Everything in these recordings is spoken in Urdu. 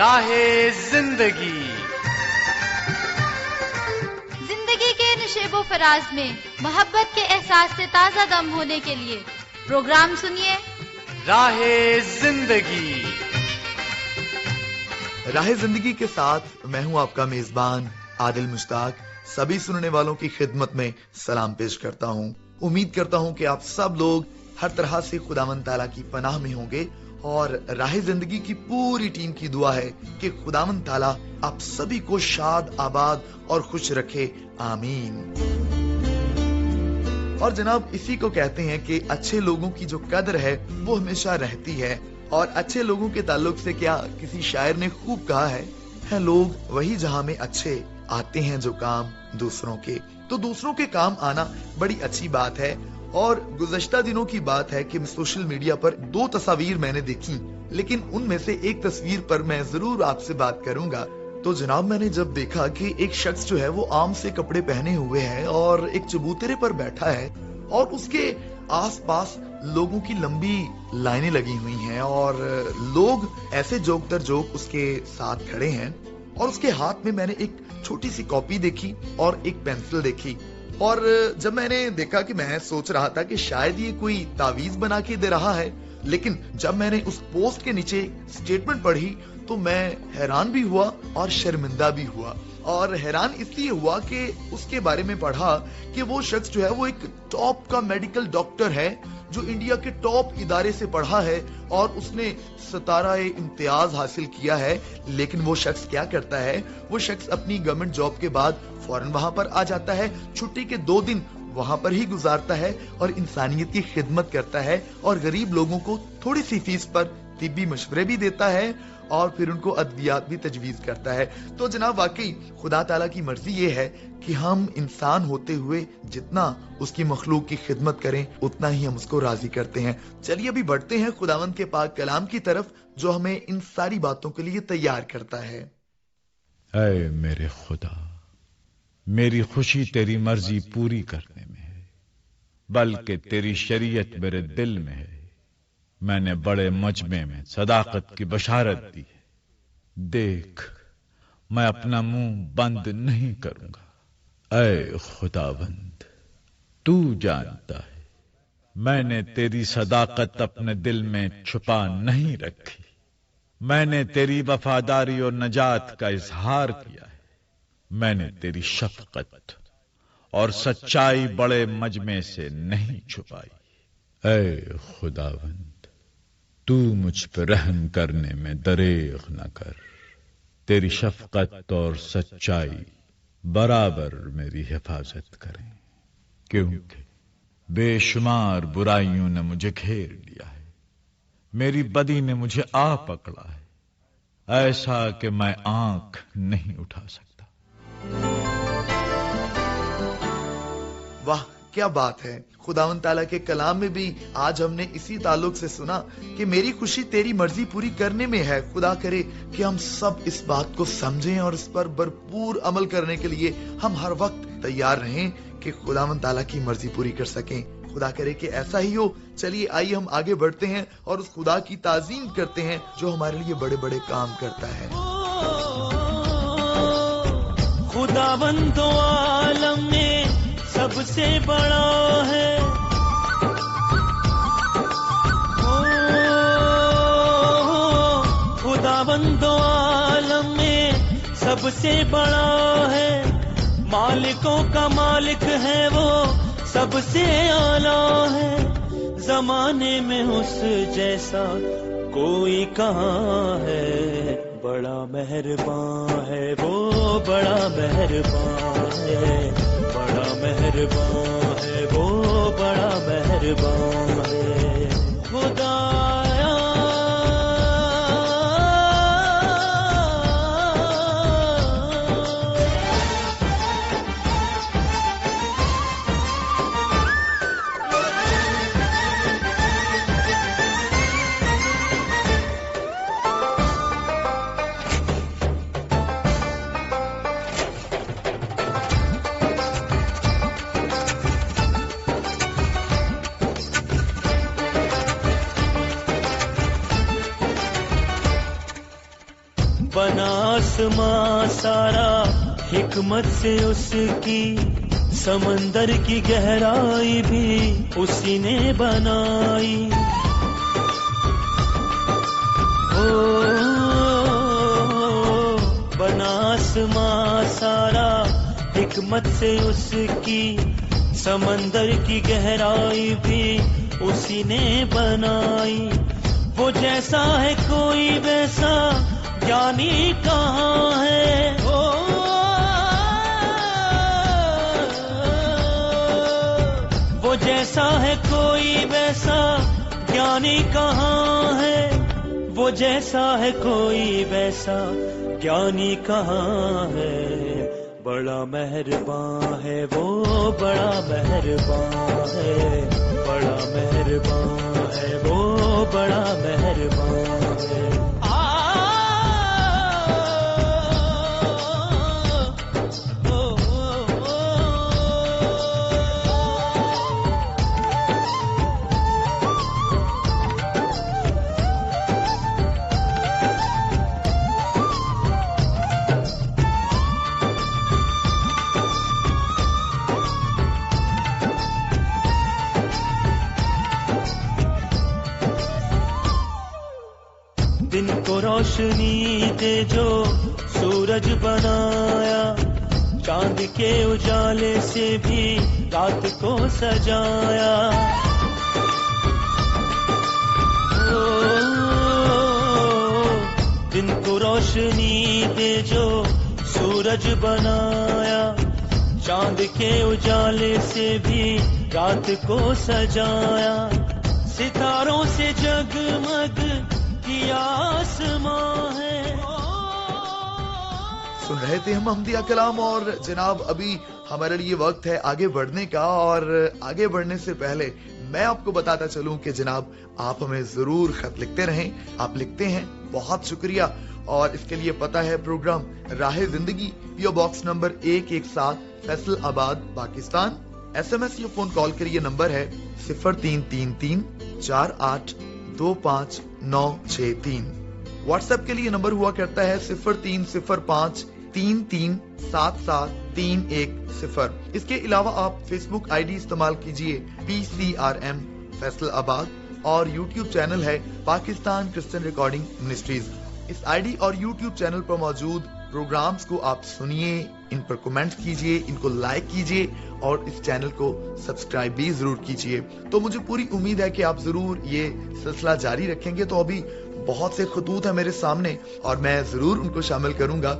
راہ زندگی زندگی کے نشیب و فراز میں محبت کے احساس سے تازہ دم ہونے کے لیے پروگرام سنیے راہ زندگی۔ راہ زندگی کے ساتھ میں ہوں آپ کا میزبان عادل مشتاق، سبھی سننے والوں کی خدمت میں سلام پیش کرتا ہوں۔ امید کرتا ہوں کہ آپ سب لوگ ہر طرح سے خداوند تعالیٰ کی پناہ میں ہوں گے، اور راہ زندگی کی پوری ٹیم کی دعا ہے کہ خداوند تعالیٰ آپ سبھی کو شاد، آباد اور خوش رکھے، آمین۔ اور جناب، اسی کو کہتے ہیں کہ اچھے لوگوں کی جو قدر ہے وہ ہمیشہ رہتی ہے، اور اچھے لوگوں کے تعلق سے کیا کسی شاعر نے خوب کہا ہے لوگ وہی جہاں میں اچھے آتے ہیں جو کام دوسروں کے۔ تو دوسروں کے کام آنا بڑی اچھی بات ہے، اور گزشتہ دنوں کی بات ہے کہ سوشل میڈیا پر 2 تصاویر میں نے دیکھی، لیکن ان میں سے ایک تصویر پر میں ضرور آپ سے بات کروں گا۔ تو جناب، میں نے جب دیکھا کہ ایک شخص جو ہے وہ عام سے کپڑے پہنے ہوئے ہے اور ایک چبوترے پر بیٹھا ہے، اور اس کے آس پاس لوگوں کی لمبی لائنیں لگی ہوئی ہیں، اور لوگ ایسے جوک در جوک اس کے ساتھ کھڑے ہیں، اور اس کے ہاتھ میں نے ایک چھوٹی سی کاپی دیکھی اور ایک پینسل دیکھی۔ اور جب میں نے دیکھا کہ میں سوچ رہا تھا کہ شاید یہ کوئی تعویذ بنا کے دے رہا ہے، لیکن جب میں نے اس پوسٹ کے نیچے سٹیٹمنٹ پڑھی تو میں حیران بھی ہوا اور شرمندہ بھی ہوا۔ اور حیران اس لیے ہوا کہ اس کے بارے میں پڑھا کہ وہ شخص جو ہے وہ ایک ٹاپ کا میڈیکل ڈاکٹر ہے، جو انڈیا کے ٹاپ ادارے سے پڑھا ہے، اور اس نے 17 امتیاز حاصل کیا ہے۔ لیکن وہ شخص کیا کرتا ہے؟ وہ شخص اپنی گورنمنٹ جاب کے بعد فوراً وہاں پر آ جاتا ہے، چھٹی کے 2 دن وہاں پر ہی گزارتا ہے، اور انسانیت کی خدمت کرتا ہے، اور غریب لوگوں کو تھوڑی سی فیس پر طبی مشورے بھی دیتا ہے، اور پھر ان کو ادویات بھی تجویز کرتا ہے۔ تو جناب، واقعی خدا تعالیٰ کی مرضی یہ ہے کہ ہم انسان ہوتے ہوئے جتنا اس کی مخلوق کی خدمت کریں اتنا ہی ہم اس کو راضی کرتے ہیں۔ چلیے ابھی بڑھتے ہیں خداوند کے پاک کلام کی طرف، جو ہمیں ان ساری باتوں کے لیے تیار کرتا ہے۔ اے میرے خدا، میری خوشی تیری مرضی پوری کرنے میں ہے، بلکہ تیری شریعت میرے دل میں ہے۔ میں نے بڑے مجمع میں صداقت کی بشارت دی ہے، دیکھ میں اپنا منہ بند نہیں کروں گا۔ اے خداوند، تو جانتا ہے میں نے تیری صداقت اپنے دل میں چھپا نہیں رکھی، میں نے تیری وفاداری اور نجات کا اظہار کیا ہے، میں نے تیری شفقت اور سچائی بڑے مجمع سے نہیں چھپائی۔ اے خداوند، تو مجھ پہ رحم کرنے میں دریغ نہ کر، تیری شفقت اور سچائی برابر میری حفاظت کریں، کیونکہ بے شمار برائیوں نے مجھے گھیر لیا ہے، میری بدی نے مجھے آ پکڑا ہے، ایسا کہ میں آنکھ نہیں اٹھا سکتا۔ واہ، کیا بات ہے! خداوند تعالیٰ کے کلام میں بھی آج ہم نے اسی تعلق سے سنا کہ میری خوشی تیری مرضی پوری کرنے میں ہے۔ خدا کرے کہ ہم سب اس بات کو سمجھیں اور اس پر بھرپور عمل کرنے کے لیے ہم ہر وقت تیار رہیں کہ خداوند تعالیٰ کی مرضی پوری کر سکیں۔ خدا کرے کہ ایسا ہی ہو۔ چلیے آئیے ہم آگے بڑھتے ہیں اور اس خدا کی تعظیم کرتے ہیں جو ہمارے لیے بڑے بڑے کام کرتا ہے۔ خداوند عالم میں سب سے بڑا ہے، خداوند عالم میں سب سے بڑا ہے، مالکوں کا مالک ہے وہ سب سے اعلیٰ ہے، زمانے میں اس جیسا کوئی کہاں ہے، بڑا مہربان ہے وہ، بڑا مہربان ہے، بڑا مہربان ہے وہ، بڑا مہربان ہے خدایا۔ بنا آسماں سارا حکمت سے اس کی، سمندر کی گہرائی بھی اسی نے بنائی. بنا آسماں سارا حکمت سے اس کی، سمندر کی گہرائی بھی اسی نے بنائی. وہ جیسا ہے کوئی ویسا جانی کہاں ہے، وہ جیسا ہے کوئی ویسا جانی کہاں ہے، وہ جیسا ہے کوئی ویسا جانی کہاں ہے. بڑا مہربان ہے وہ، بڑا مہربان ہے، بڑا مہربان ہے وہ، بڑا مہربان ہے. دن کو روشنی دے جو سورج بنایا، چاند کے اجالے سے بھی رات کو سجایا. دن کو روشنی دے جو سورج بنایا، چاند کے اجالے سے بھی رات کو سجایا. ستاروں سے جگمگ کیا آسمان ہے. سن رہے تھے ہم احمدیہ کلام، اور جناب ابھی ہمارے لیے وقت ہے آگے بڑھنے کا. اور آگے بڑھنے سے پہلے میں آپ کو بتاتا چلوں کہ جناب آپ ہمیں ضرور خط لکھتے رہیں. آپ لکھتے ہیں، بہت شکریہ. اور اس کے لیے پتہ ہے پروگرام راہ زندگی، PO باکس نمبر 117 فیصل آباد پاکستان. SMS یا فون کال کے لیے نمبر ہے 0333 48 25 واٹس ایپ کے لیے نمبر ہوا کرتا ہے 0305 33 77 310. اس کے علاوہ آپ فیس بک ID استعمال کیجئے PCRM فیصل آباد، اور یوٹیوب چینل ہے پاکستان کرسچن ریکارڈنگ منسٹریز. اس ID اور یوٹیوب چینل پر موجود پروگرامز کو آپ سنیے، ان پر کمنٹ کیجئے، ان کو لائک کیجئے، اور اس چینل کو سبسکرائب بھی ضرور کیجئے. تو مجھے پوری امید ہے کہ آپ ضرور یہ سلسلہ جاری رکھیں گے. تو ابھی بہت سے خطوط ہیں میرے سامنے اور میں ضرور ان کو شامل کروں گا.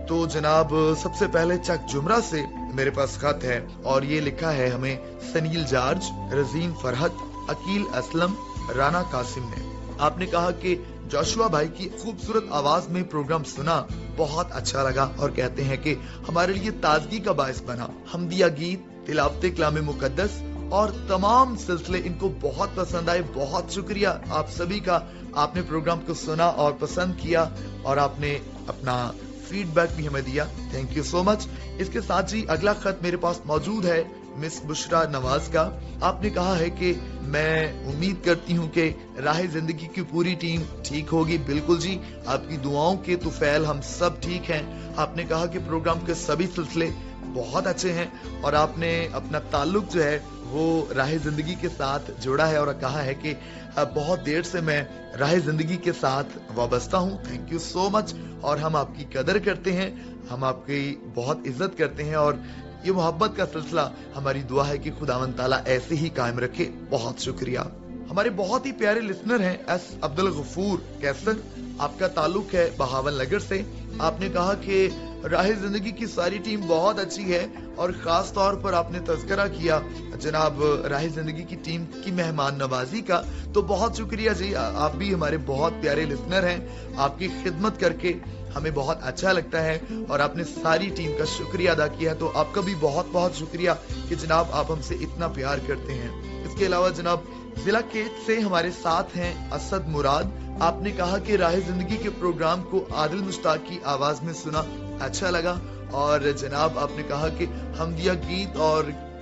تو جناب سب سے پہلے چک جمرہ سے میرے پاس خط ہے، اور یہ لکھا ہے ہمیں سنیل جارج، رزین فرحت، عقیل اسلم، رانا قاسم نے. آپ نے کہا کہ جوشوا بھائی کی خوبصورت آواز میں پروگرام سنا، بہت اچھا لگا، اور کہتے ہیں کہ ہمارے لیے تازگی کا باعث بنا. حمدیہ گیت، تلاوت کلام مقدس اور تمام سلسلے ان کو بہت پسند آئے. بہت شکریہ آپ سبھی کا. آپ نے پروگرام کو سنا اور پسند کیا، اور آپ نے اپنا فیڈ بیک بھی ہمیں دیا. تھینک یو سو مچ. اس کے ساتھ جی اگلا خط میرے پاس موجود ہے مس بشرا نواز کا. آپ نے کہا ہے کہ میں امید کرتی ہوں کہ راہ زندگی کی پوری ٹیم ٹھیک ہوگی. بالکل جی، آپ کی دعاؤں کے طفیل ہم سب ٹھیک ہیں. آپ نے کہا کہ پروگرام کے سبھی سلسلے بہت اچھے ہیں، اور آپ نے اپنا تعلق جو ہے وہ راہ زندگی کے ساتھ جوڑا ہے، اور کہا ہے کہ بہت دیر سے میں راہ زندگی کے ساتھ وابستہ ہوں. تھینک یو سو مچ. اور ہم آپ کی قدر کرتے ہیں، ہم آپ کی بہت عزت کرتے ہیں، اور یہ محبت کا سلسلہ ہماری دعا ہے کہ خداوند تعالیٰ ایسے ہی قائم رکھے. بہت شکریہ. ہمارے بہت ہی پیارے لسنر ہیں ایس عبدالغفور کیسر. آپ کا تعلق ہے بہاول نگر سے. آپ نے کہا کہ راہ زندگی کی ساری ٹیم بہت اچھی ہے، اور خاص طور پر آپ نے تذکرہ کیا جناب راہ زندگی کی ٹیم کی مہمان نوازی کا. تو بہت شکریہ جی، آپ بھی ہمارے بہت پیارے لسنر ہیں. آپ کی خدمت کر کے ہمیں بہت اچھا لگتا ہے، اور آپ نے ساری ٹیم کا شکریہ ادا کیا ہے. تو آپ کا بھی بہت بہت شکریہ کہ جناب آپ ہم سے اتنا پیار کرتے ہیں. اس کے علاوہ جناب ضلع کیچ سے ہمارے ساتھ ہیں اسد مراد. آپ نے کہا کہ راہ زندگی کے پروگرام کو عادل مشتاق کی آواز میں سنا، اچھا لگا. اور جناب آپ نے کہا کہ حمدیہ گیت اور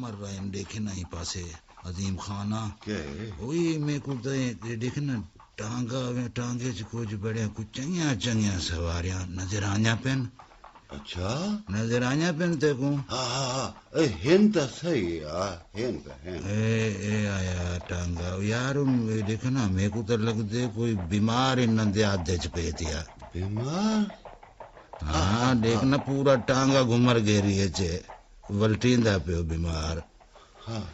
مر رہا ہے دیکھے نا ہی پاسے عظیم خانہ کیا میں کو دیکھے نا ٹانگے چ کچھ بڑے کچھ چنگیاں سواریاں نظر آیا پین. اچھا نظر آیا پین تے کو ہاں ہن تو صحیح ہن اے آیا ٹانگا یار دیکھو نا میرے کو تو لگتے کوئی بیمار انہوں دے آدھے چ پہ تھیا. بیمار ہاں دیکھنا پورا ٹانگا گمر گیری ہے ولٹیندا پیو بیمار. ہاں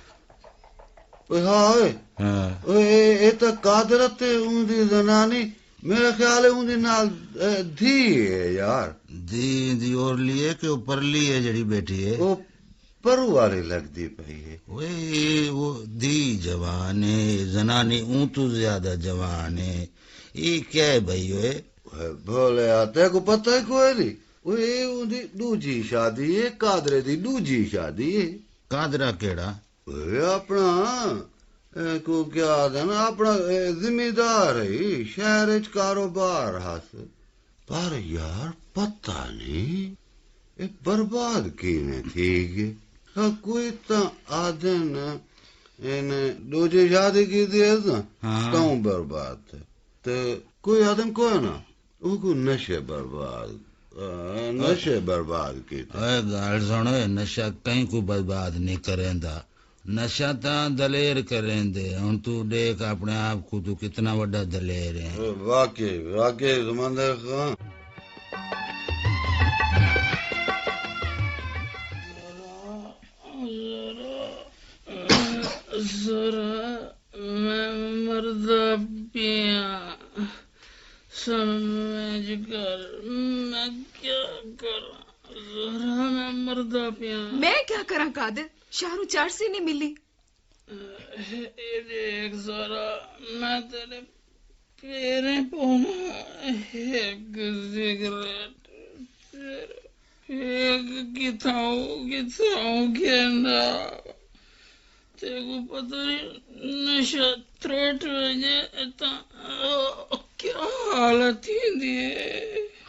اے تو قادرت اندی زنانی میرا خیال ہے اندی نال دھی ہے یار. دی اور لیے کہ اوپر لی ہے جڑی بیٹھی ہے وہ پرو والی لگتی پئی ہے. وہ دی جوان ہے زنانی اون تو زیادہ جوان ہے. یہ کیا ہے بھائی ہوئے بولے آتے کو پتہ ہے کوئی نہیں. اندی دوجی شادی ہے قادرے دی دوجی شادی ہے. قادرہ کیڑا اپنا کو کیا آدھا نا اپنا ذمہ ہے شہر کاروبار ہس پر یار پتہ نہیں یہ برباد کی نے تھی گی. کوئی تو آدھے نا دوجی شادی کی تھی تاؤں برباد تھے تو کوئی آدم کوئی نا وہ کو نشے برباد کی تھی. گال سنو نشہ کہیں کو برباد نہیں کریں دا. نشہ تا دلیر کریں دے. ہن تو دیکھ اپنے آپ کو تو کتنا بڑا دلیر ہے. واقعی سمندر خان میں مردہ پیا سمجھ کر میں کیا کرا ذرا میں مردہ پیا. میں کیا کرا قادر شاہرو چارسی نہیں ملی. دیکھ ذرا میں تیرے پیریں پونا ایک سگریٹ ایک کتاؤں گیندا تیرے کو پتہ نہیں نشہ تھروٹ وجہ کیا حالت ہی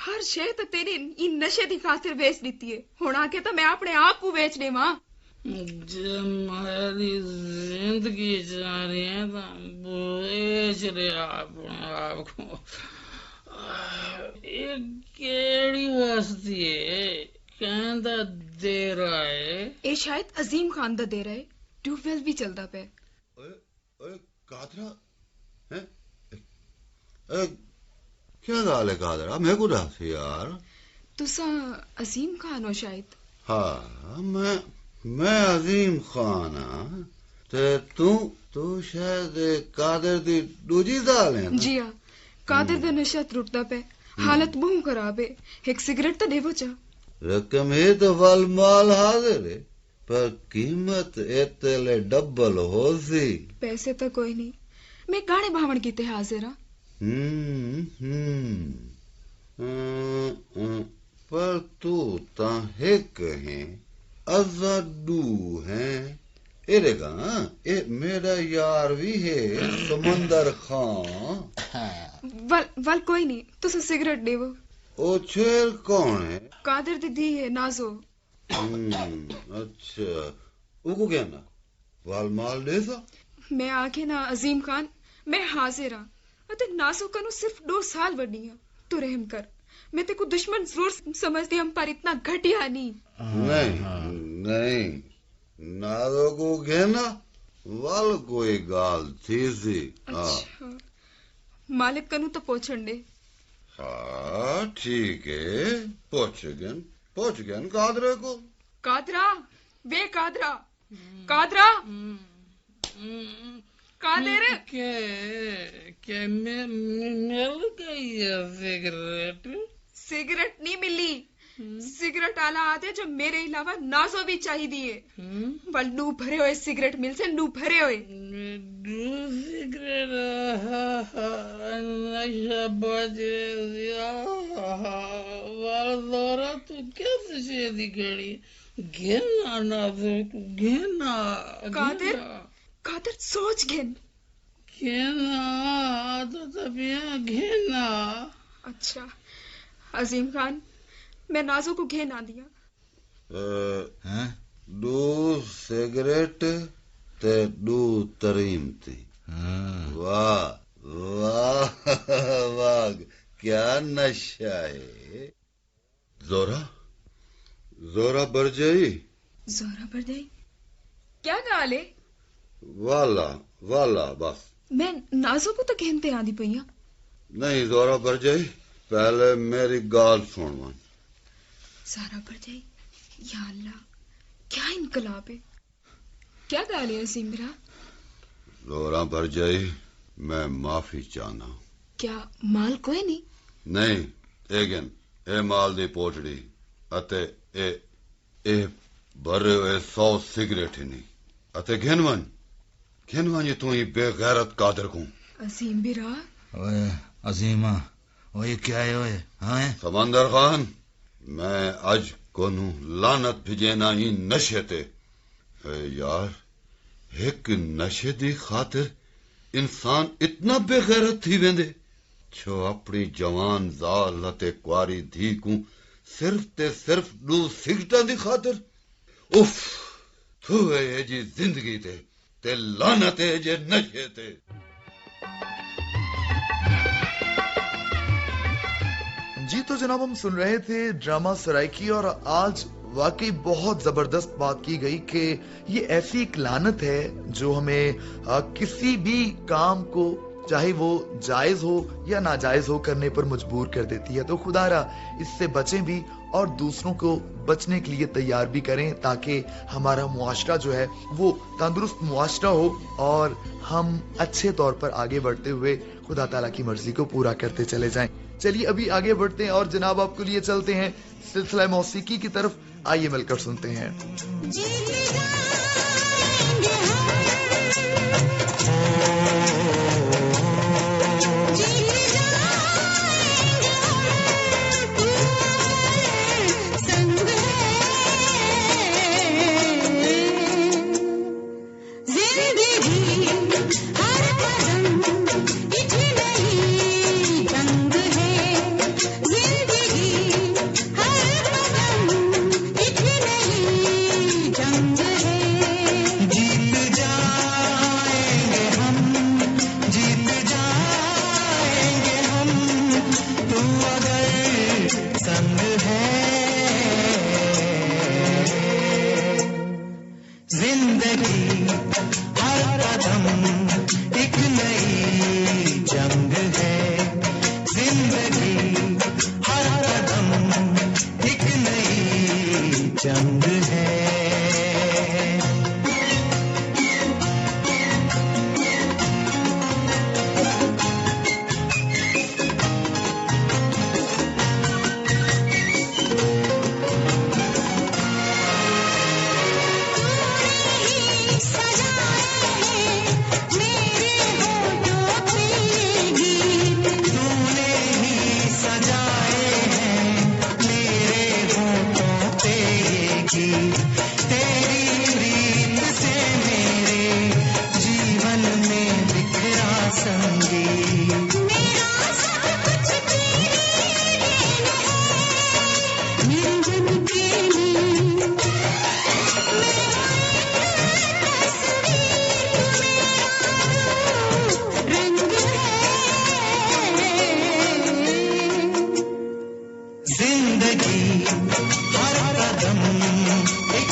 ہر شے تو تیری ان نشے دی خاطر بیچ دیتی ہے. ہن آ کے تو میں اپنے آپ کو بیچ دے ماں. جب میری زندگی جا رہی ہے تو بیچ رہے اپنے آپ کو. یہ کیڑی واسطی ہے کہندا دے رہا ہے. یہ شاید عظیم خان دا دے رہا ہے. ٹیوب ویل بھی چلتا پہ. قادرہ کیا گال ہے قادرہ میں کو دس یار. تسا عظیم خان ہو شاید. ہاں میں عظیم خان ہاں تو شاید قادر دی دوجی دال ہے. جی ہاں قادر دا نشہ ترٹتا پہ. حالت بہت خراب ہے. ایک سگریٹ تو دے وہ چاہ. رقم ہے تو ول مال حاضر ہے پر قیمت اتلے ڈبل ہو سی. پیسے تو کوئی نہیں. میں گانے بھاون کیتے حاضر ہاں. پر تو تا ہک ہے ازا دو ہے. اے دیکھا اے میرا یار بھی ہے سمندر خان. ول کوئی نہیں تسا سگریٹ دے وہ. او چھیر کون ہے؟ قادر دی دی ہے نازو. اچھا وہ کو کہنا وال مال دے سا. میں آکے نا عظیم خان میں حاضر ہاں. نازو کنو صرف 2 سال وڈی ہاں. تو رحم کر. میں تے کو دشمن ضرور سمجھتی ہم پر اتنا گھٹیا نہیں. نہیں نازو کو کہنا وال کوئی گال تھی سی. اچھا مالک کنو تو پوچھن دے. ہاں ٹھیک ہے پوچھ گئن قادرہ کو. قادرہ بے قادرہ قادرہ قادر کیا مل گئی ہے سگریٹ نہیں ملی. سگریٹ آلہ آتے جو میرے علاوہ نازو بھی چاہی دیئے. بل نو بھرے ہوئے سگریٹ مل سے نو بھرے ہوئے. سگریٹ نشہ بجے والدورہ تو کیسے شیدی کھڑی گھنا نازو کو گھنا. قادر سوچ گھن. گھنا تو تبیا گھنا. اچھا عظیم خان میں نازو کو گھن آ دیا. دو سگریٹ تے دو تریم تھی. واہ واہ واہ کیا نشہ ہے. زورا برجائی کیا گالے والا بس. میں نازو کو تو کہنتے آدھی پئیاں. نہیں زورا برجائی پہلے میری گال سن من. زورا برجائی یا اللہ کیا انقلاب ہے. کیا گالے عظیم برا. زورا برجائی میں معافی چاہنا. کیا مال کوئی نہیں ایگن اے مال دی پوچڑی اتے اے بھرے ہوئے 100 سگریٹ نہیں اتے گھنون یہ تو ہی بے غیرت قادر کو. عظیم برا. اوئے عظیمہ اوئے کیا ہے اوئے. ہاں سمندر خان میں اج کونو لعنت بھیجینا ہی نشے تے. یار ایک نشے دی خاطر انسان اتنا بے غیرت تھی ویندے چھو اپنی جوان زال تے کواری دھی کو صرف 2 سگریٹاں دی خاطر. اف تو اے جی زندگی تے لعنت ہے جے نشے تے. جی تو جناب ہم سن رہے تھے ڈرامہ سرائکی اور آج واقعی بہت زبردست بات کی گئی کہ یہ ایسی ایک لعنت ہے جو ہمیں کسی بھی کام کو چاہے وہ جائز ہو یا ناجائز ہو کرنے پر مجبور کر دیتی ہے. تو خدا را اس سے بچیں بھی اور دوسروں کو بچنے کے لیے تیار بھی کریں تاکہ ہمارا معاشرہ جو ہے وہ تندرست معاشرہ ہو اور ہم اچھے طور پر آگے بڑھتے ہوئے خدا تعالیٰ کی مرضی کو پورا کرتے چلے جائیں. چلیے ابھی آگے بڑھتے ہیں اور جناب آپ کو لیے چلتے ہیں سلسلہ موسیقی کی طرف. آئیے مل کر سنتے ہیں. زندگی ہر قدم ایک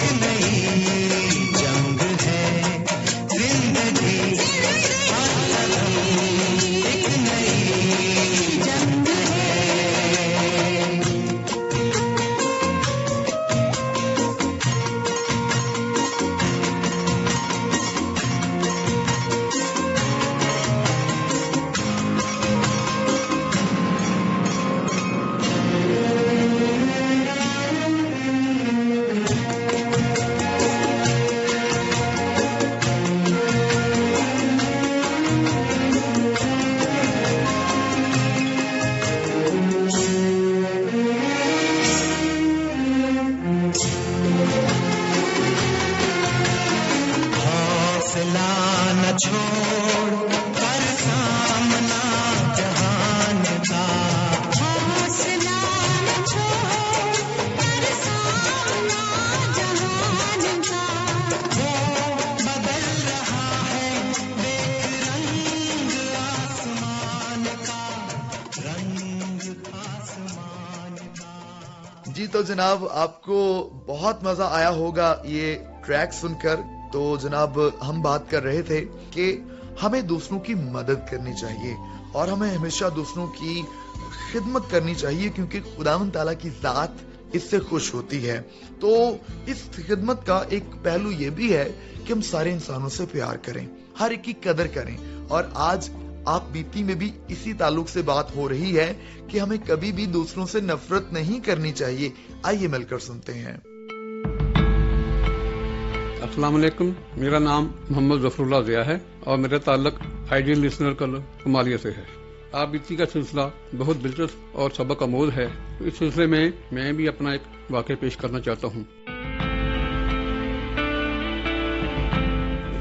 تو جناب آپ کو بہت مزہ آیا ہوگا یہ ٹریک سن کر. تو جناب ہم بات کر رہے تھے کہ ہمیں دوسروں کی مدد کرنی چاہیے اور ہمیں ہمیشہ دوسروں کی خدمت کرنی چاہیے کیونکہ خداوند تعالیٰ کی ذات اس سے خوش ہوتی ہے. تو اس خدمت کا ایک پہلو یہ بھی ہے کہ ہم سارے انسانوں سے پیار کریں, ہر ایک کی قدر کریں. اور آج آپ بیتی میں بھی اسی تعلق سے بات ہو رہی ہے کہ ہمیں کبھی بھی دوسروں سے نفرت نہیں کرنی چاہیے. آئیے مل کر سنتے ہیں. السلام علیکم, میرا نام محمد ظفر اللہ ضیاء ہے اور میرا تعلق آئیڈیل لسنر کلب کمالیہ سے ہے. آپ بیتی کا سلسلہ بہت دلچسپ اور سبق آموز ہے. اس سلسلے میں بھی اپنا ایک واقعہ پیش کرنا چاہتا ہوں.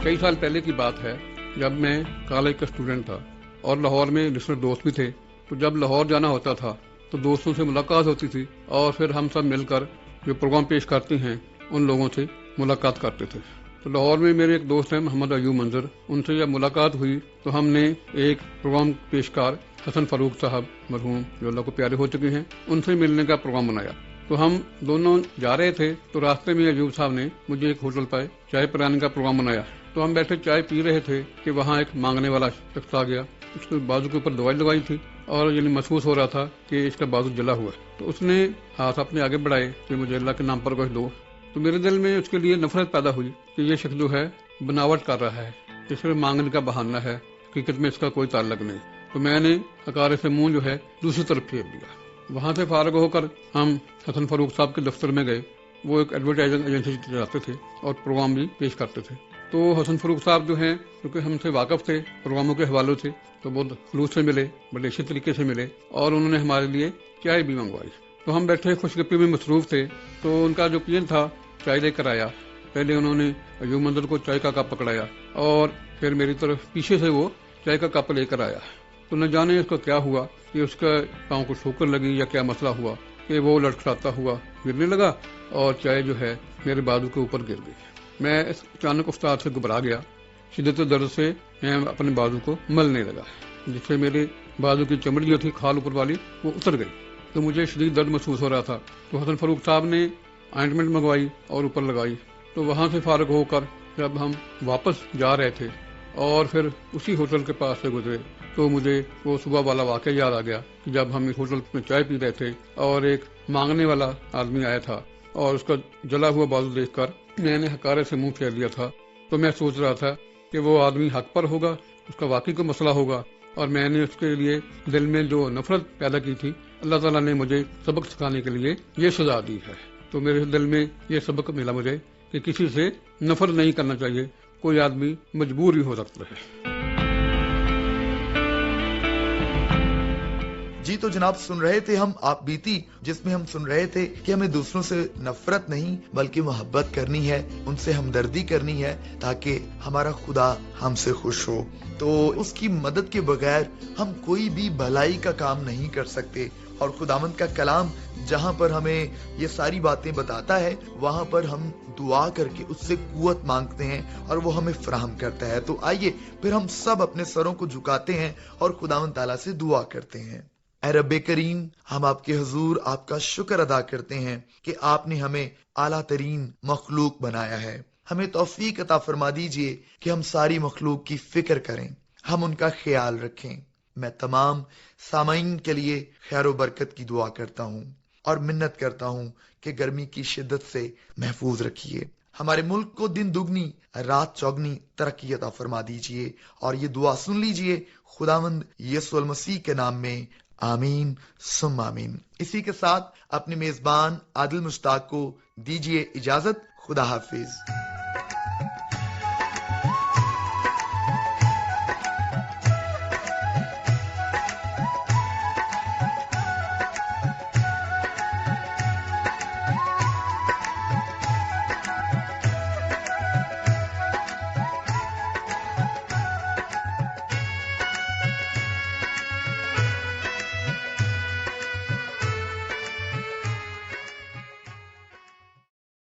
کئی سال پہلے کی بات ہے جب میں کالج کا اسٹوڈنٹ تھا اور لاہور میں لسنر دوست بھی تھے. تو جب لاہور جانا ہوتا تھا تو دوستوں سے ملاقات ہوتی تھی اور پھر ہم سب مل کر جو پروگرام پیش کرتے ہیں ان لوگوں سے ملاقات کرتے تھے. تو لاہور میں میرے ایک دوست ہیں محمد ایوب منظر, ان سے جب ملاقات ہوئی تو ہم نے ایک پروگرام پیشکار حسن فاروق صاحب مرحوم جو اللہ کو پیارے ہو چکے ہیں ان سے ملنے کا پروگرام بنایا. تو ہم دونوں جا رہے تھے تو راستے میں ایوب صاحب نے مجھے ایک ہوٹل پہ چائے پلانے کا پروگرام بنایا. تو ہم بیٹھے چائے پی رہے تھے کہ وہاں ایک مانگنے والا شخص آ گیا. اس کے بازو کے اوپر دوائی لگائی تھی اور یعنی محسوس ہو رہا تھا کہ اس کا بازو جلا ہوا ہے. تو اس نے ہاتھ اپنے آگے بڑھائے کہ مجھے اللہ کے نام پر کچھ دو. تو میرے دل میں اس کے لیے نفرت پیدا ہوئی کہ یہ شخص جو ہے بناوٹ کر رہا ہے, اس میں مانگنے کا بہانہ ہے, حقیقت میں اس کا کوئی تعلق نہیں. تو میں نے عقارے سے منہ جو ہے دوسری طرف پھیر دیا. وہاں سے فارغ ہو کر ہم حسن فاروق صاحب کے دفتر میں گئے. وہ ایک ایڈورٹائزنگ ایجنسی چلاتے تھے اور پروگرام بھی پیش کرتے تھے. تو حسن فاروق صاحب جو ہیں کیونکہ ہم سے واقف تھے پروگراموں کے حوالوں سے, تو بہت خلوص سے ملے, بڑے اچھے طریقے سے ملے اور انہوں نے ہمارے لیے چائے بھی منگوائی. تو ہم بیٹھے خوش گپی میں مصروف تھے. تو ان کا جو پین تھا چائے لے کر آیا. پہلے انہوں نے ایوب منظر کو چائے کا کپ پکڑایا اور پھر میری طرف پیچھے سے وہ چائے کا کپ لے کر آیا. تو نہ جانے اس کو کیا ہوا کہ اس کا پاؤں کو ٹھوکر لگی یا کیا مسئلہ ہوا کہ وہ لٹکھلاتا ہوا گرنے لگا اور چائے جو ہے میرے بازو کے اوپر گر گئی. میں اس اچانک استاد سے گھبرا گیا. شدت درد سے میں اپنے بازو کو ملنے لگا جس سے میرے بازو کی چمڑی جو تھی کھال اوپر والی وہ اتر گئی. تو مجھے شدید درد محسوس ہو رہا تھا. تو حسن فاروق صاحب نے آئنٹمنٹ منگوائی اور اوپر لگائی. تو وہاں سے فارغ ہو کر جب ہم واپس جا رہے تھے اور پھر اسی ہوٹل کے پاس سے گزرے تو مجھے وہ صبح والا واقعہ یاد آ گیا کہ جب ہم اس ہوٹل میں چائے پی رہے تھے اور ایک مانگنے والا آدمی آیا تھا اور اس کا جلا ہوا بازو دیکھ کر میں نے حقارے سے منہ پھیر لیا تھا. تو میں سوچ رہا تھا کہ وہ آدمی حق پر ہوگا, اس کا واقعی کوئی مسئلہ ہوگا اور میں نے اس کے لیے دل میں جو نفرت پیدا کی تھی اللہ تعالیٰ نے مجھے سبق سکھانے کے لیے یہ سزا دی ہے. تو میرے دل میں یہ سبق ملا مجھے کہ کسی سے نفرت نہیں کرنا چاہیے. کوئی آدمی مجبور ہی ہو سکتا ہے. جی تو جناب سن رہے تھے ہم آپ بیتی, جس میں ہم سن رہے تھے کہ ہمیں دوسروں سے نفرت نہیں بلکہ محبت کرنی ہے, ان سے ہمدردی کرنی ہے تاکہ ہمارا خدا ہم سے خوش ہو. تو اس کی مدد کے بغیر ہم کوئی بھی بھلائی کا کام نہیں کر سکتے. اور خداوند کا کلام جہاں پر ہمیں یہ ساری باتیں بتاتا ہے وہاں پر ہم دعا کر کے اس سے قوت مانگتے ہیں اور وہ ہمیں فراہم کرتا ہے. تو آئیے پھر ہم سب اپنے سروں کو جھکاتے ہیں اور خداوند تعالیٰ سے دعا کرتے ہیں. اے رب کریم, ہم آپ کے حضور آپ کا شکر ادا کرتے ہیں کہ آپ نے ہمیں اعلیٰ ترین مخلوق بنایا ہے. ہمیں توفیق عطا فرما دیجئے کہ ہم ساری مخلوق کی فکر کریں, ہم ان کا خیال رکھیں. میں تمام سامعین کے لیے خیر و برکت کی دعا کرتا ہوں اور منت کرتا ہوں کہ گرمی کی شدت سے محفوظ رکھیے. ہمارے ملک کو دن دگنی رات چوگنی ترقی عطا فرما دیجئے. اور یہ دعا سن لیجئے خداوند یسوع المسیح کے نام میں, آمین ثم آمین. اسی کے ساتھ اپنے میزبان عادل مشتاق کو دیجئے اجازت. خدا حافظ.